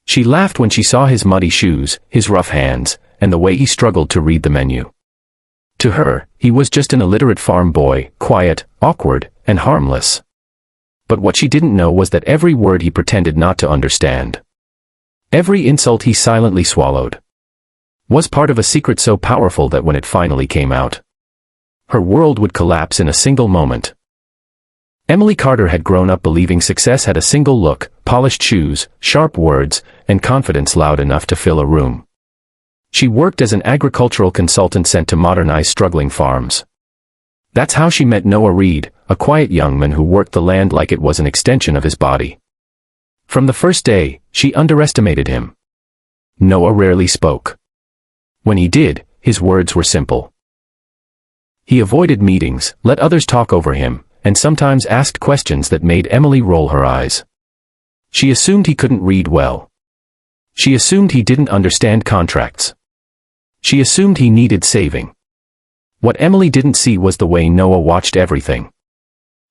She laughed when she saw his muddy shoes, his rough hands, and the way he struggled to read the menu. To her, he was just an illiterate farm boy, quiet, awkward, and harmless. But what she didn't know was that every word he pretended not to understand, every insult he silently swallowed, was part of a secret so powerful that when it finally came out, her world would collapse in a single moment. Emily Carter had grown up believing success had a single look, polished shoes, sharp words, and confidence loud enough to fill a room. She worked as an agricultural consultant sent to modernize struggling farms. That's how she met Noah Reed, a quiet young man who worked the land like it was an extension of his body. From the first day, she underestimated him. Noah rarely spoke. When he did, his words were simple. He avoided meetings, let others talk over him, and sometimes asked questions that made Emily roll her eyes. She assumed he couldn't read well. She assumed he didn't understand contracts. She assumed he needed saving. What Emily didn't see was the way Noah watched everything.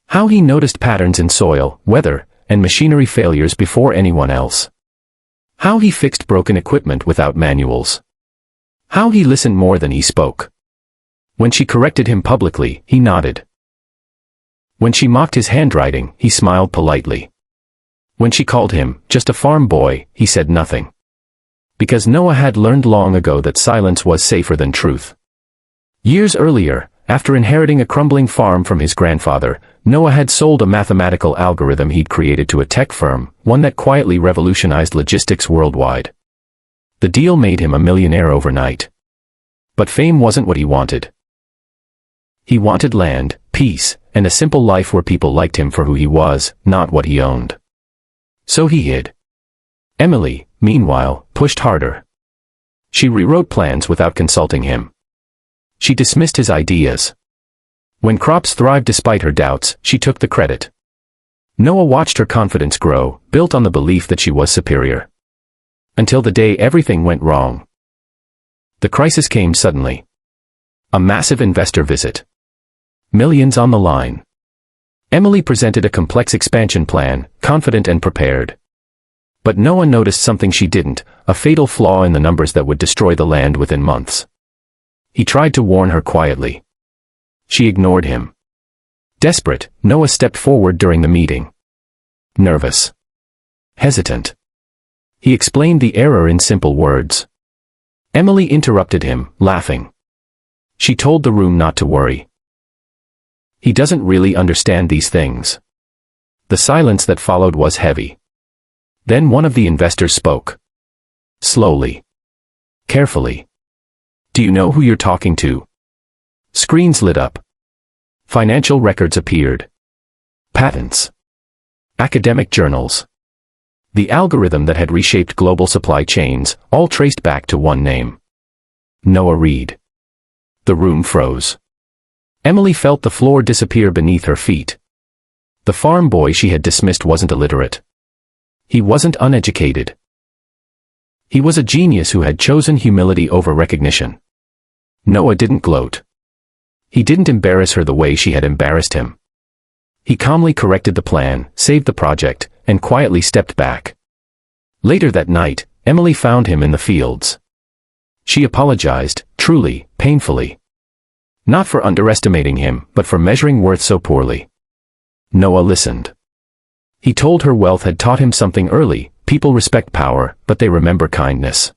How he noticed patterns in soil, weather, and machinery failures before anyone else. How he fixed broken equipment without manuals. How he listened more than he spoke. When she corrected him publicly, he nodded. When she mocked his handwriting, he smiled politely. When she called him just a farm boy, he said nothing. Because Noah had learned long ago that silence was safer than truth. Years earlier, after inheriting a crumbling farm from his grandfather, Noah had sold a mathematical algorithm he'd created to a tech firm, one that quietly revolutionized logistics worldwide. The deal made him a millionaire overnight. But fame wasn't what he wanted. He wanted land, peace, and a simple life where people liked him for who he was, not what he owned. So he hid. Emily, meanwhile, pushed harder. She rewrote plans without consulting him. She dismissed his ideas. When crops thrived despite her doubts, she took the credit. Noah watched her confidence grow, built on the belief that she was superior. Until the day everything went wrong. The crisis came suddenly. A massive investor visit. Millions on the line. Emily presented a complex expansion plan, confident and prepared. But Noah noticed something she didn't, a fatal flaw in the numbers that would destroy the land within months. He tried to warn her quietly. She ignored him. Desperate, Noah stepped forward during the meeting. Nervous. Hesitant. He explained the error in simple words. Emily interrupted him, laughing. She told the room not to worry. He doesn't really understand these things. The silence that followed was heavy. Then one of the investors spoke. Slowly. Carefully. Do you know who you're talking to? Screens lit up. Financial records appeared. Patents. Academic journals. The algorithm that had reshaped global supply chains, all traced back to one name. Noah Reed. The room froze. Emily felt the floor disappear beneath her feet. The farm boy she had dismissed wasn't illiterate. He wasn't uneducated. He was a genius who had chosen humility over recognition. Noah didn't gloat. He didn't embarrass her the way she had embarrassed him. He calmly corrected the plan, saved the project, and quietly stepped back. Later that night, Emily found him in the fields. She apologized, truly, painfully. Not for underestimating him, but for measuring worth so poorly. Noah listened. He told her wealth had taught him something early: people respect power, but they remember kindness.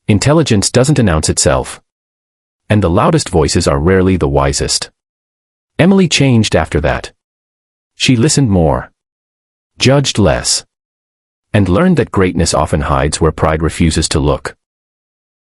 Intelligence doesn't announce itself. And the loudest voices are rarely the wisest. Emily changed after that. She listened more. Judged less. And learned that greatness often hides where pride refuses to look.